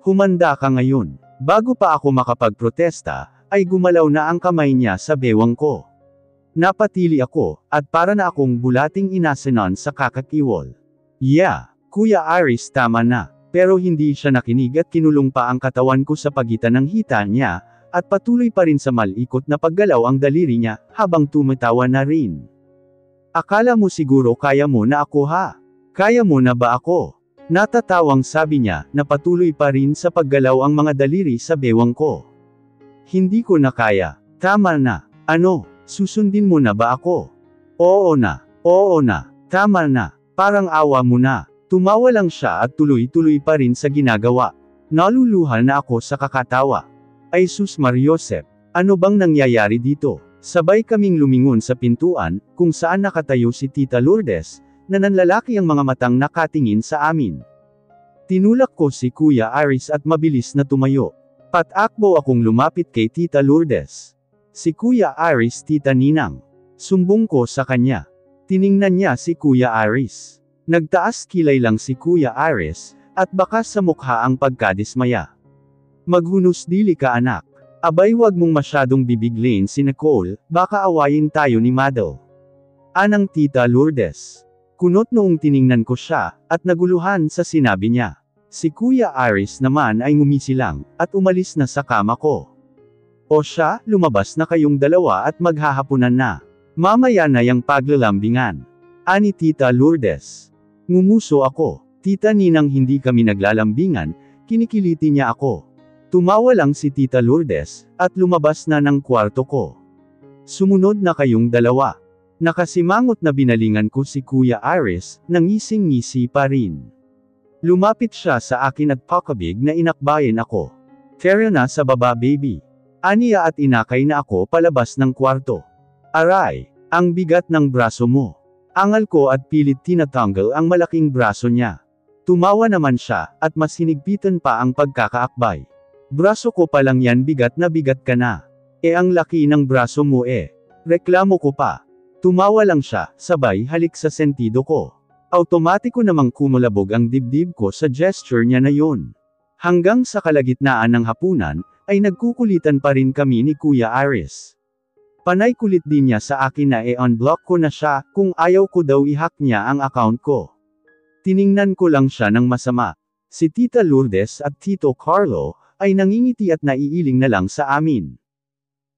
Humanda ka ngayon. Bago pa ako makapagprotesta, ay gumalaw na ang kamay niya sa bewang ko. Napatili ako, at para na akong bulating inasenon sa kakakiwol. Yeah, Kuya Aris tama na. Pero hindi siya nakinig at kinulong pa ang katawan ko sa pagitan ng hita niya, at patuloy pa rin sa malikot na paggalaw ang daliri niya, habang tumatawa na rin. Akala mo siguro kaya mo na ako ha? Kaya mo na ba ako? Natatawang sabi niya, na patuloy pa rin sa paggalaw ang mga daliri sa bewang ko. Hindi ko na kaya. Tama na. Ano, susundin mo na ba ako? Oo na. Tama na. Parang awa mo na. Tumawa lang siya at tuloy-tuloy pa rin sa ginagawa. Naluluha na ako sa kakatawa. Ay sus Mariosep, ano bang nangyayari dito? Sabay kaming lumingon sa pintuan, kung saan nakatayo si Tita Lourdes, na nanlalaki ang mga matang nakatingin sa amin. Tinulak ko si Kuya Aris at mabilis na tumayo. Patakbo akong lumapit kay Tita Lourdes. Si Kuya Aris Tita Ninang. Sumbong ko sa kanya. Tiningnan niya si Kuya Aris. Nagtaas kilay lang si Kuya Aris, at bakas sa mukha ang pagkadismaya. Maghunos dili ka anak. Abay wag mong masyadong bibiglin si Nicole, baka awayin tayo ni Madel. Anang Tita Lourdes. Kunot noong tiningnan ko siya, at naguluhan sa sinabi niya. Si Kuya Aris naman ay ngumisi lang, at umalis na sa kama ko. O siya, lumabas na kayong dalawa at maghahapunan na. Mamaya na yang paglalambingan. Ani Tita Lourdes. Ngumuso ako. Tita Ninang hindi kami naglalambingan, kinikiliti niya ako. Tumawa lang si Tita Lourdes, at lumabas na ng kwarto ko. Sumunod na kayong dalawa. Nakasimangot na binalingan ko si Kuya Aris, nangising-ngisi pa rin. Lumapit siya sa akin at pakabig na inakbayan ako. Tara na sa baba baby. Aniya at inakay na ako palabas ng kwarto. Aray, ang bigat ng braso mo. Angal ko at pilit tinatanggal ang malaking braso niya. Tumawa naman siya, at mas hinigpitan pa ang pagkakaakbay. Braso ko pa lang yan bigat na bigat ka na. Ang laki ng braso mo Reklamo ko pa. Tumawa lang siya, sabay halik sa sentido ko. Automatiko namang kumulabog ang dibdib ko sa gesture niya na yun. Hanggang sa kalagitnaan ng hapunan, ay nagkukulitan pa rin kami ni Kuya Aris. Panay kulit din niya sa akin na unblock ko na siya, kung ayaw ko daw i-hack niya ang account ko. Tiningnan ko lang siya ng masama. Si Tita Lourdes at Tito Carlo, ay nangingiti at naiiling na lang sa amin.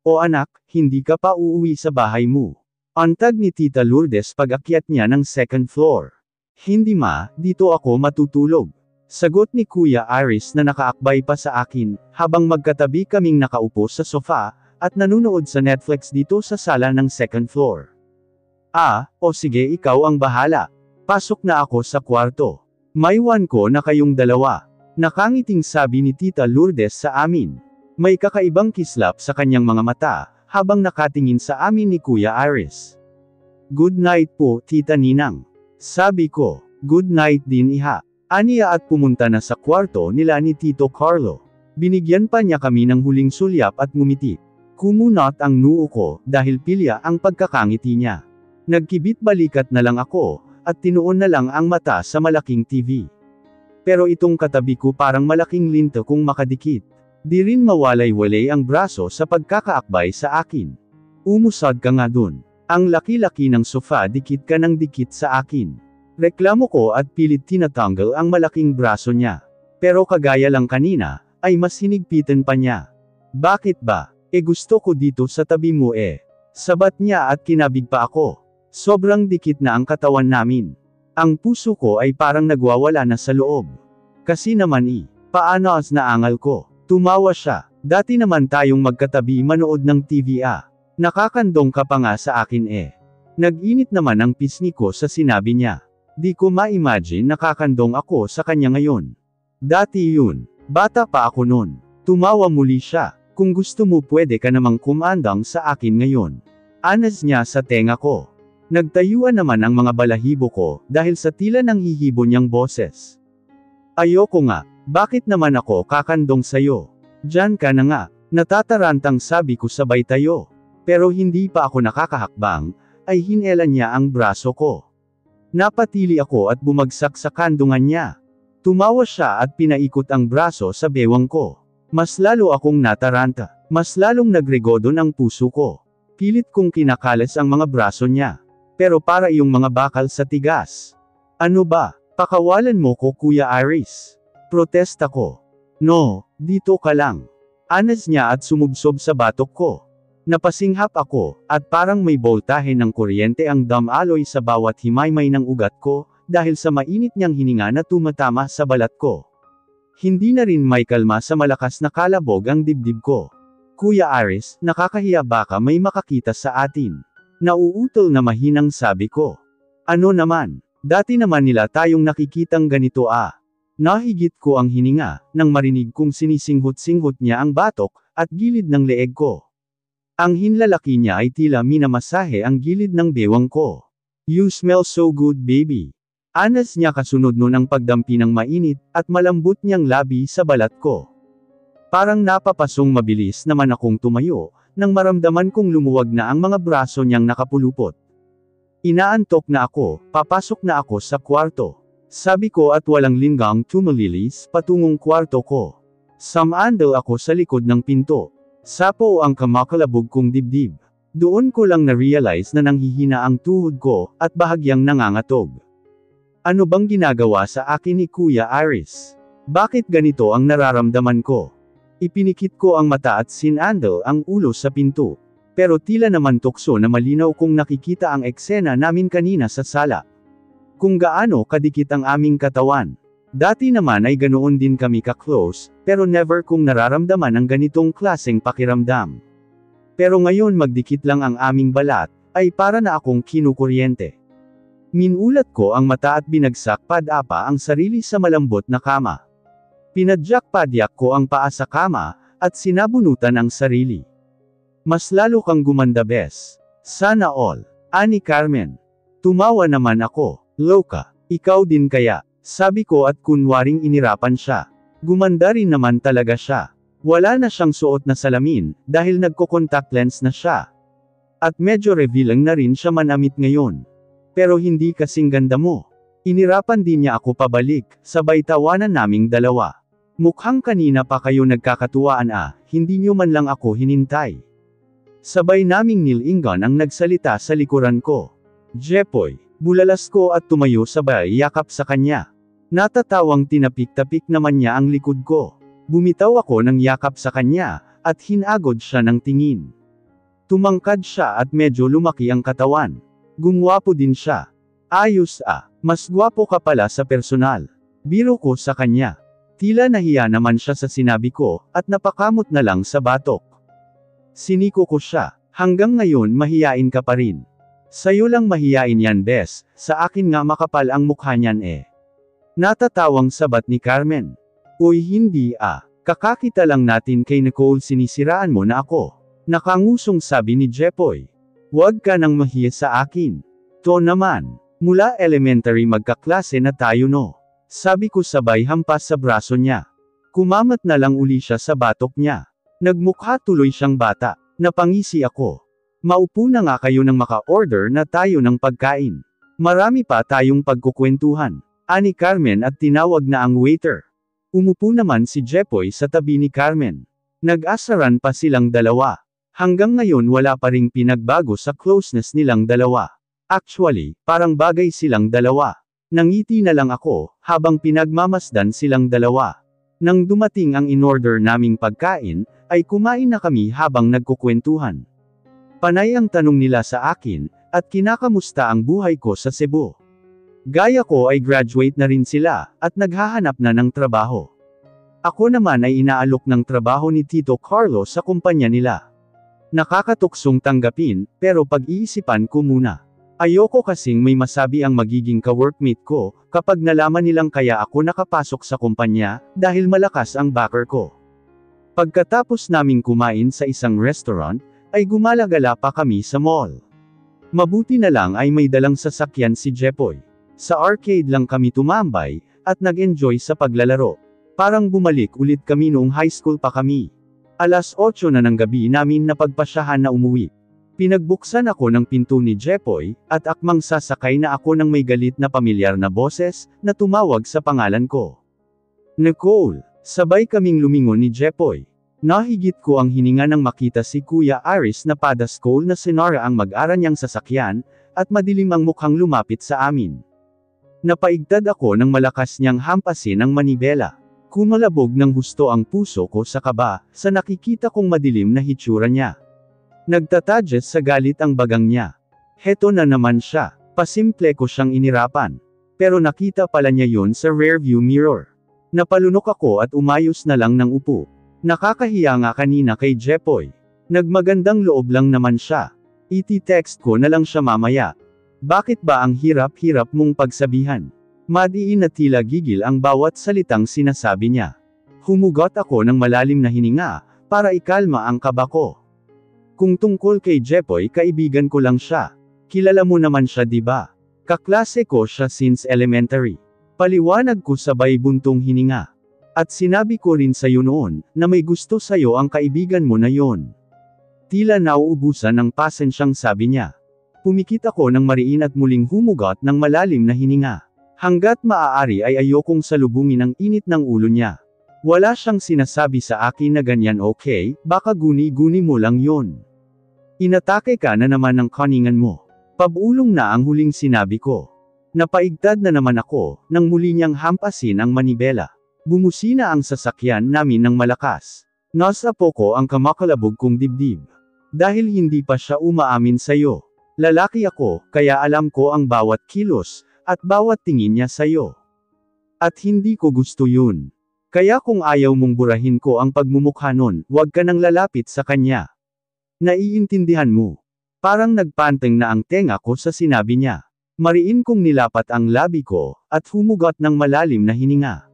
O anak, hindi ka pa uuwi sa bahay mo. Antag ni Tita Lourdes pag-akyat niya ng second floor. Hindi ma, dito ako matutulog. Sagot ni Kuya Aris na nakaakbay pa sa akin, habang magkatabi kaming nakaupo sa sofa, at nanunood sa Netflix dito sa sala ng second floor. O sige ikaw ang bahala. Pasok na ako sa kwarto. Maiwan ko na kayong dalawa. Nakangiting sabi ni Tita Lourdes sa amin. May kakaibang kislap sa kanyang mga mata, habang nakatingin sa amin ni Kuya Aris. Good night po, Tita Ninang. Sabi ko, good night din iha. Aniya at pumunta na sa kwarto nila ni Tito Carlo. Binigyan pa niya kami ng huling sulyap at ngumiti. Kumunot ang noo ko, dahil pilya ang pagkakangiti niya. Nagkibit balikat na lang ako, at tinuon na lang ang mata sa malaking TV. Pero itong katabi ko parang malaking linto kung makadikit. Di rin mawalay-walay ang braso sa pagkakaakbay sa akin. Umusad ka nga dun. Ang laki-laki ng sofa dikit ka ng dikit sa akin. Reklamo ko at pilit tinatanggal ang malaking braso niya. Pero kagaya lang kanina, ay mas hinigpitan pa niya. Bakit ba? Gusto ko dito sa tabi mo Sabat niya at kinabig pa ako. Sobrang dikit na ang katawan namin. Ang puso ko ay parang nagwawala na sa loob. Kasi naman paano as naangal ko? Tumawa siya. Dati naman tayong magkatabi manood ng TV Nakakandong ka pa nga sa akin Nag-init naman ang pisngi ko sa sinabi niya. Di ko ma-imagine nakakandong ako sa kanya ngayon. Dati yun. Bata pa ako nun. Tumawa muli siya. Kung gusto mo pwede ka namang kumandang sa akin ngayon. Anas niya sa tenga ko. Nagtayuan naman ang mga balahibo ko, dahil sa tila ng hihibo niyang boses. Ayoko nga, bakit naman ako kakandong sayo? Diyan ka na nga, natatarantang sabi ko sabay tayo. Pero hindi pa ako nakakahakbang, ay hinelan niya ang braso ko. Napatili ako at bumagsak sa kandungan niya. Tumawa siya at pinaikot ang braso sa bewang ko. Mas lalo akong nataranta. Mas lalong nagregodon ang puso ko. Pilit kong kinakalas ang mga braso niya. Pero para iyong mga bakal sa tigas. Ano ba? Pakawalan mo ko Kuya Iris. Protesta ko. No, dito ka lang. Anas niya at sumubsob sa batok ko. Napasinghap ako, at parang may boltahe ng kuryente ang damaloy sa bawat himaymay ng ugat ko, dahil sa mainit niyang hininga na tumatama sa balat ko. Hindi na rin may kalma sa malakas na kalabog ang dibdib ko. Kuya Iris, nakakahiya baka may makakita sa atin. Nauutol na mahinang sabi ko. Ano naman? Dati naman nila tayong nakikitang ganito ah. Nahigit ko ang hininga, nang marinig kong sinisinghot-singhot niya ang batok, at gilid ng leeg ko. Ang hinlalaki niya ay tila minamasahe ang gilid ng bewang ko. You smell so good baby. Anas niya kasunod nun ang pagdampi ng mainit, at malambot niyang labi sa balat ko. Parang napapasong mabilis naman akong tumayo, nang maramdaman kong lumuwag na ang mga braso niyang nakapulupot. Inaantok na ako, papasok na ako sa kwarto. Sabi ko at walang linggang tumalilis patungong kwarto ko. Samandal ako sa likod ng pinto. Sapo ang kamakalabog kong dibdib. Doon ko lang na-realize na nanghihina ang tuhod ko, at bahagyang nangangatog. Ano bang ginagawa sa akin ni Kuya Iris? Bakit ganito ang nararamdaman ko? Ipinikit ko ang mata at sinandal ang ulo sa pinto. Pero tila naman tukso na malinaw kong nakikita ang eksena namin kanina sa sala. Kung gaano kadikit ang aming katawan. Dati naman ay ganoon din kami ka-close, pero never kong nararamdaman ang ganitong klaseng pakiramdam. Pero ngayon magdikit lang ang aming balat, ay para na akong kinukuryente. Minulat ko ang mata at binagsak padapa ang sarili sa malambot na kama. Pinadyak-padyak ko ang paa sa kama, at sinabunutan ang sarili. Mas lalo kang gumanda bes. Sana all. Ani Carmen. Tumawa naman ako. Loka, ikaw din kaya? Sabi ko at kunwaring inirapan siya. Gumanda rin naman talaga siya. Wala na siyang suot na salamin, dahil nagko-contact lens na siya. At medyo revealing na rin siya manamit ngayon. Pero hindi kasing ganda mo. Inirapan din niya ako pabalik, sabay tawanan naming dalawa. Mukhang kanina pa kayo nagkakatuwaan ah, hindi niyo man lang ako hinintay. Sabay naming nilingan ang nagsalita sa likuran ko. Jepoy, bulalas ko at tumayo sabay yakap sa kanya. Natatawang tinapik-tapik naman niya ang likod ko. Bumitaw ako ng yakap sa kanya, at hinagod siya ng tingin. Tumangkad siya at medyo lumaki ang katawan. Gumwapo din siya. Ayos ah, mas gwapo ka pala sa personal. Biro ko sa kanya. Tila nahiya naman siya sa sinabi ko, at napakamot na lang sa batok. Siniko ko siya, hanggang ngayon mahiyain ka pa rin. Sa'yo lang mahiyain yan bes, sa akin nga makapal ang mukha niyan eh. Natatawang sabat ni Carmen. Uy hindi ah, kakakita lang natin kay Nicole sinisiraan mo na ako. Nakangusong sabi ni Jepoy. Huwag ka nang mahiya sa akin. To naman, mula elementary magkaklase na tayo no. Sabi ko sabay hampas sa braso niya. Kumamat na lang uli siya sa batok niya. Nagmukha tuloy siyang bata. Napangisi ako. Maupo na nga kayo nang maka-order na tayo ng pagkain. Marami pa tayong pagkukwentuhan. Ani Carmen at tinawag na ang waiter. Umupo naman si Jepoy sa tabi ni Carmen. Nag-asaran pa silang dalawa. Hanggang ngayon wala pa ring pinagbago sa closeness nilang dalawa. Actually, parang bagay silang dalawa. Nangiti na lang ako, habang pinagmamasdan silang dalawa. Nang dumating ang in-order naming pagkain, ay kumain na kami habang nagkukwentuhan. Panay ang tanong nila sa akin, at kinakamusta ang buhay ko sa Cebu. Gaya ko ay graduate na rin sila, at naghahanap na ng trabaho. Ako naman ay inaalok ng trabaho ni Tito Carlo sa kumpanya nila. Nakakatuksong tanggapin, pero pag-iisipan ko muna. Ayoko kasing may masabi ang magiging ka-workmate ko, kapag nalaman nilang kaya ako nakapasok sa kumpanya, dahil malakas ang backer ko. Pagkatapos naming kumain sa isang restaurant, ay gumalagala pa kami sa mall. Mabuti na lang ay may dalang sasakyan si Jepoy. Sa arcade lang kami tumambay, at nag-enjoy sa paglalaro. Parang bumalik ulit kami noong high school pa kami. 8:00 na ng gabi namin napagpasyahan na umuwi. Pinagbuksan ako ng pinto ni Jepoy, at akmang sasakay na ako ng may galit na pamilyar na boses, na tumawag sa pangalan ko. Nicole, sabay kaming lumingon ni Jepoy. Nahigit ko ang hininga nang makita si Kuya Aris na padaskol na sinara ang mag-ara niyang sasakyan, at madilim ang mukhang lumapit sa amin. Napaigtad ako nang malakas niyang hampasin ang manibela. Kumalabog ng husto ang puso ko sa kaba, sa nakikita kong madilim na hitsura niya. Nagtatadges sa galit ang bagang niya. Heto na naman siya, pasimple ko siyang inirapan. Pero nakita pala niya yun sa rearview mirror. Napalunok ako at umayos na lang ng upo. Nakakahiya nga kanina kay Jepoy. Nagmagandang loob lang naman siya. Iti-text ko na lang siya mamaya. Bakit ba ang hirap-hirap mong pagsabihan? Madiin na tila gigil ang bawat salitang sinasabi niya. Humugot ako ng malalim na hininga, para ikalma ang kaba ko. Kung tungkol kay Jepoy, kaibigan ko lang siya. Kilala mo naman siya, di ba? Kaklase ko siya since elementary. Paliwanag ko sabay buntong hininga. At sinabi ko rin sa'yo noon, na may gusto sa'yo ang kaibigan mo na yon. Tila nauubusan ng pasensyang sabi niya. Pumikit ako ng mariin at muling humugot ng malalim na hininga. Hanggat maaari ay ayokong salubungin ang init ng ulo niya. Wala siyang sinasabi sa akin na ganyan, okay, baka guni-guni mo lang yon. Inatake ka na naman ng kaningan mo. Pabulong na ang huling sinabi ko. Napaigtad na naman ako, nang muli niyang hampasin ang manibela. Bumusina ang sasakyan namin ng malakas. Nasa poko ang kamakalabog kong dibdib. Dahil hindi pa siya umaamin sa'yo. Lalaki ako, kaya alam ko ang bawat kilos, at bawat tingin niya sa'yo. At hindi ko gusto yun. Kaya kung ayaw mong burahin ko ang pagmumukha nun, huwag ka nang lalapit sa kanya. Naiintindihan mo. Parang nagpanteng na ang tenga ko sa sinabi niya. Mariin kong nilapat ang labi ko, at humugot ng malalim na hininga.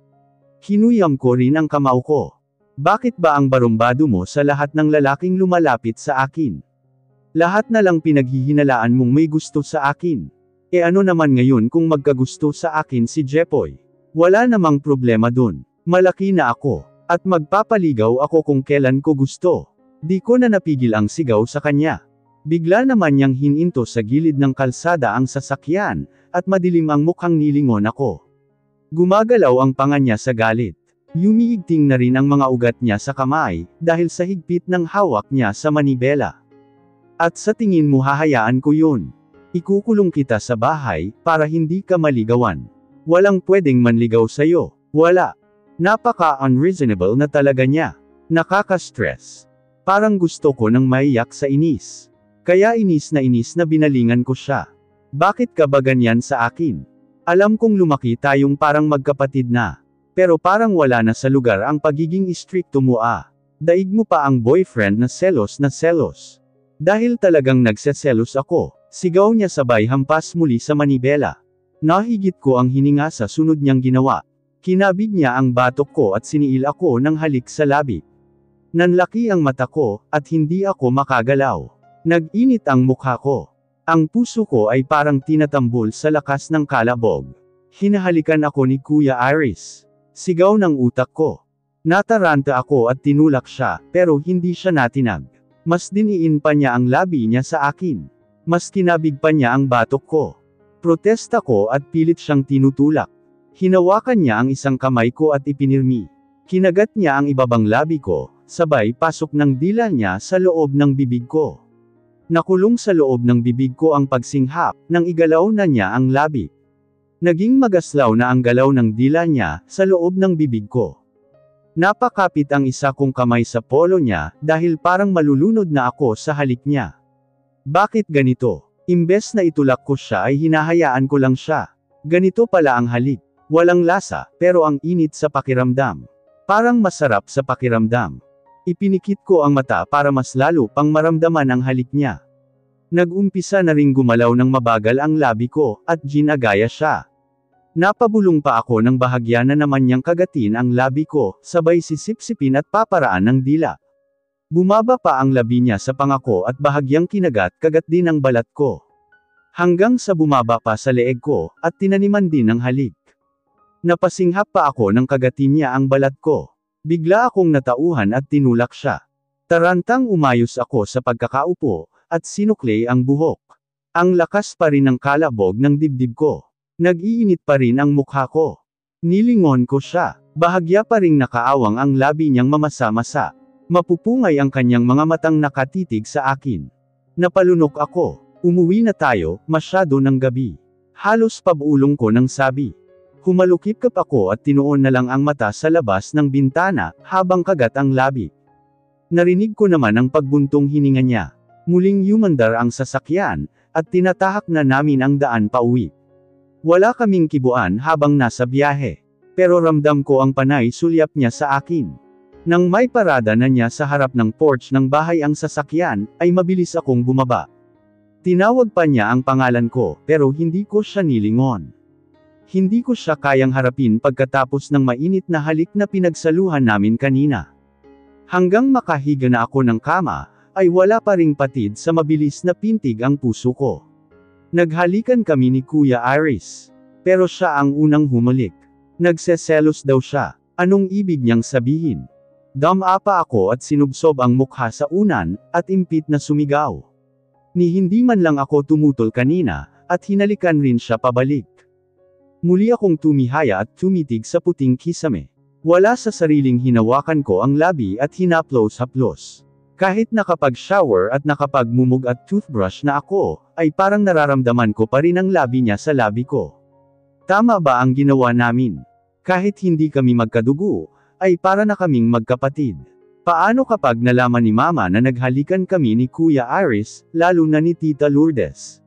Hinuyam ko rin ang kamao ko. Bakit ba ang barumbado mo sa lahat ng lalaking lumalapit sa akin? Lahat na lang pinaghihinalaan mong may gusto sa akin. E ano naman ngayon kung magkagusto sa akin si Jepoy? Wala namang problema dun. Malaki na ako. At magpapaligaw ako kung kailan ko gusto. Di ko na napigil ang sigaw sa kanya. Bigla naman niyang hininto sa gilid ng kalsada ang sasakyan, at madilim ang mukhang nilingon ako. Gumagalaw ang panga niya sa galit. Yumiigting na rin ang mga ugat niya sa kamay, dahil sa higpit ng hawak niya sa manibela. At sa tingin mo hahayaan ko yun? Ikukulong kita sa bahay, para hindi ka maligawan. Walang pwedeng manligaw sa'yo. Wala. Napaka-unreasonable na talaga niya. Nakaka-stress. Parang gusto ko nang maiyak sa inis. Kaya inis na binalingan ko siya. Bakit ka ba ganyan sa akin? Alam kong lumaki tayong parang magkapatid na. Pero parang wala na sa lugar ang pagiging istrikto mo Daig mo pa ang boyfriend na selos. Dahil talagang nagseselos ako. Sigaw niya sabay hampas muli sa manibela. Nahigit ko ang hininga sa sunod niyang ginawa. Kinabig niya ang batok ko at siniil ako ng halik sa labi. Nanlaki ang mata ko, at hindi ako makagalaw. Nag-init ang mukha ko. Ang puso ko ay parang tinatambol sa lakas ng kalabog. Hinahalikan ako ni Kuya Aris. Sigaw ng utak ko. Nataranta ako at tinulak siya, pero hindi siya natinag. Mas diniin pa niya ang labi niya sa akin. Mas kinabig pa niya ang batok ko. Protesta ko at pilit siyang tinutulak. Hinawakan niya ang isang kamay ko at ipinirmi. Kinagat niya ang ibabang labi ko, sabay pasok ng dila niya sa loob ng bibig ko. Nakulong sa loob ng bibig ko ang pagsinghap, nang igalaw na niya ang labi. Naging magaslaw na ang galaw ng dila niya, sa loob ng bibig ko. Napakapit ang isa kong kamay sa polo niya, dahil parang malulunod na ako sa halik niya. Bakit ganito? Imbes na itulak ko siya ay hinahayaan ko lang siya. Ganito pala ang halik. Walang lasa, pero ang init sa pakiramdam. Parang masarap sa pakiramdam. Ipinikit ko ang mata para mas lalo pang maramdaman ang halik niya. Nag-umpisa na ring gumalaw ng mabagal ang labi ko, at ginagaya siya. Napabulong pa ako ng bahagya na naman niyang kagatin ang labi ko, sabay sisipsipin at paparaan ng dila. Bumaba pa ang labi niya sa pangako at bahagyang kinagat-kagat din ang balat ko. Hanggang sa bumaba pa sa leeg ko, at tinaniman din ng halik. Napasinghap pa ako nang kagatin niya ang balat ko. Bigla akong natauhan at tinulak siya. Tarantang umayos ako sa pagkakaupo, at sinukli ang buhok. Ang lakas pa rin ng kalabog ng dibdib ko. Nag-iinit pa rin ang mukha ko. Nilingon ko siya. Bahagya pa ring nakaawang ang labi niyang mamasa-masa. Mapupungay ang kanyang mga matang nakatitig sa akin. Napalunok ako. Umuwi na tayo, masyado ng gabi. Halos pabulong ko ng sabi. Humalukip-kap ako at tinuon na lang ang mata sa labas ng bintana, habang kagat ang labi. Narinig ko naman ang pagbuntong hininga niya. Muling yumandar ang sasakyan, at tinatahak na namin ang daan pauwi. Wala kaming kibuan habang nasa biyahe. Pero ramdam ko ang panay sulyap niya sa akin. Nang may parada na niya sa harap ng porch ng bahay ang sasakyan, ay mabilis akong bumaba. Tinawag pa niya ang pangalan ko, pero hindi ko siya nilingon. Hindi ko siya kayang harapin pagkatapos ng mainit na halik na pinagsaluhan namin kanina. Hanggang makahiga na ako ng kama, ay wala pa ring patid sa mabilis na pintig ang puso ko. Naghalikan kami ni Kuya Iris. Pero siya ang unang humalik. Nagseselos daw siya. Anong ibig niyang sabihin? Dumapa ako at sinubsob ang mukha sa unan, at impit na sumigaw. Ni hindi man lang ako tumutol kanina, at hinalikan rin siya pabalik. Muli akong tumihaya at tumitig sa puting kisame. Wala sa sariling hinawakan ko ang labi at hinaplos-haplos. Kahit nakapag-shower at nakapagmumug at toothbrush na ako, ay parang nararamdaman ko pa rin ang labi niya sa labi ko. Tama ba ang ginawa namin? Kahit hindi kami magkadugo, ay para na kaming magkapatid. Paano kapag nalaman ni Mama na naghalikan kami ni Kuya Iris, lalo na ni Tita Lourdes?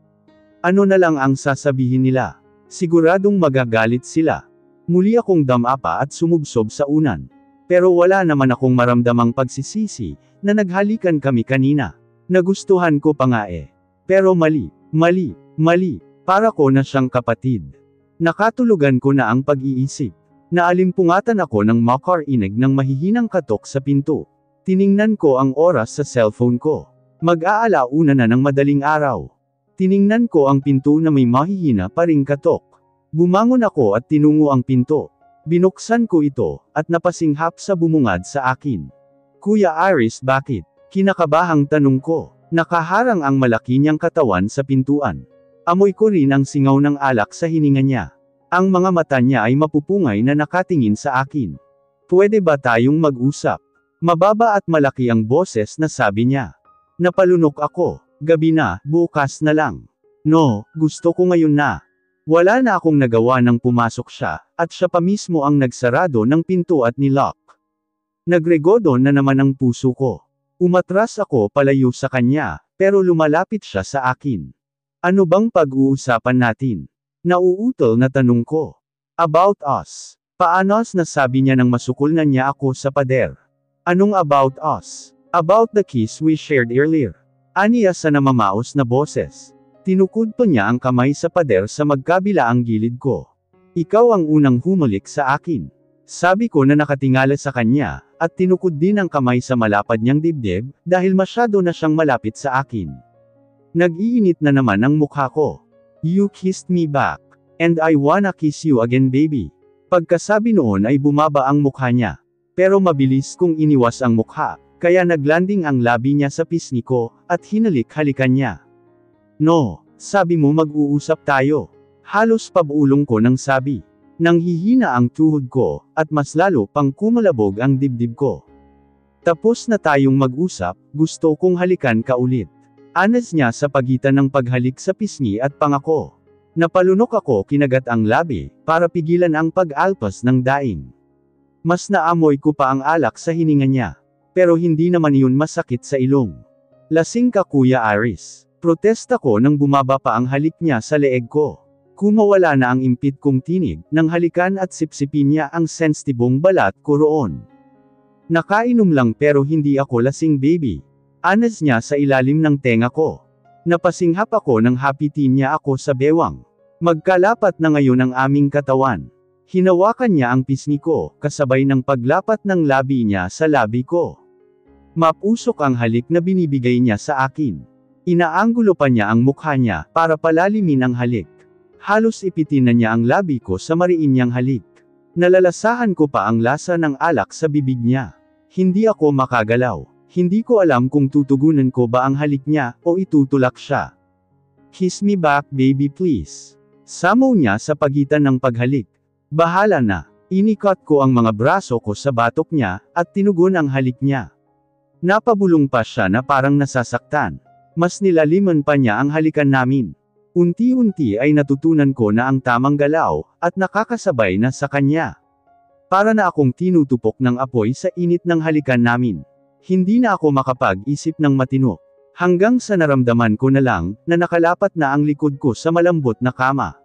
Ano na lang ang sasabihin nila? Siguradong magagalit sila. Muli akong damapa at sumubsob sa unan. Pero wala naman akong maramdamang pagsisisi, na naghalikan kami kanina. Nagustuhan ko pa nga eh. Pero mali, para ko na siyang kapatid. Nakatulugan ko na ang pag-iisip. Naalimpungatan ako ng makarinig ng mahihinang katok sa pinto. Tiningnan ko ang oras sa cellphone ko. Mag-aalauna na ng madaling araw. Tiningnan ko ang pinto na may mahihina pa ring katok. Bumangon ako at tinungo ang pinto. Binuksan ko ito, at napasinghap sa bumungad sa akin. Kuya Iris, bakit? Kinakabahang tanong ko. Nakaharang ang malaki niyang katawan sa pintuan. Amoy ko rin ang singaw ng alak sa hininga niya. Ang mga mata niya ay mapupungay na nakatingin sa akin. Pwede ba tayong mag-usap? Mababa at malaki ang boses na sabi niya. Napalunok ako. Gabi na, bukas na lang. No, gusto ko ngayon na. Wala na akong nagawa nang pumasok siya, at siya pa mismo ang nagsarado ng pinto at nilock. Nagregodo na naman ang puso ko. Umatras ako palayo sa kanya, pero lumalapit siya sa akin. Ano bang pag-uusapan natin? Nauutol na tanong ko. About us. Paano na sabi niya nang masukol na niya ako sa pader. Anong about us? About the kiss we shared earlier. Aniya sa namamaos na boses. Tinukod pa niya ang kamay sa pader sa magkabilaang gilid ko. Ikaw ang unang humalik sa akin. Sabi ko na nakatingala sa kanya, at tinukod din ang kamay sa malapad niyang dibdib, dahil masyado na siyang malapit sa akin. Nag-iinit na naman ang mukha ko. You kissed me back. And I wanna kiss you again, baby. Pagkasabi noon ay bumaba ang mukha niya. Pero mabilis kong iniwas ang mukha, kaya naglanding ang labi niya sa pisngi ko, at hinalik-halikan niya. No, sabi mo mag-uusap tayo. Halos pabulong ko ng sabi. Nang hihina ang tuhod ko, at mas lalo pang kumalabog ang dibdib ko. Tapos na tayong mag-usap, gusto kong halikan ka ulit. Anas niya sa pagitan ng paghalik sa pisngi at pangako. Napalunok ako, kinagat ang labi, para pigilan ang pag-alpas ng daing. Mas naamoy ko pa ang alak sa hininga niya. Pero hindi naman iyon masakit sa ilong. Lasing ka, Kuya Iris. Protesta ko nang bumaba pa ang halik niya sa leeg ko. Kumawala na ang impit kong tinig, nang halikan at sipsipin niya ang sensitibong balat ko roon. Nakainom lang pero hindi ako lasing, baby. Anas niya sa ilalim ng tenga ko. Napasinghap ako nang hapitin niya ako sa bewang. Magkalapat na ngayon ang aming katawan. Hinawakan niya ang pisngi ko, kasabay ng paglapat ng labi niya sa labi ko. Mapusok ang halik na binibigay niya sa akin. Inaanggulo pa niya ang mukha niya, para palalimin ang halik. Halos ipitin na niya ang labi ko sa mariin niyang halik. Nalalasahan ko pa ang lasa ng alak sa bibig niya. Hindi ako makagalaw. Hindi ko alam kung tutugunan ko ba ang halik niya, o itutulak siya. Kiss me back, baby, please. Samaw niya sa pagitan ng paghalik. Bahala na. Inikot ko ang mga braso ko sa batok niya, at tinugon ang halik niya. Napabulong pa siya na parang nasasaktan. Mas nilaliman pa niya ang halikan namin. Unti-unti ay natutunan ko na ang tamang galaw, at nakakasabay na sa kanya. Para na akong tinutupok ng apoy sa init ng halikan namin. Hindi na ako makapag-isip ng matino. Hanggang sa naramdaman ko na lang, na nakalapat na ang likod ko sa malambot na kama.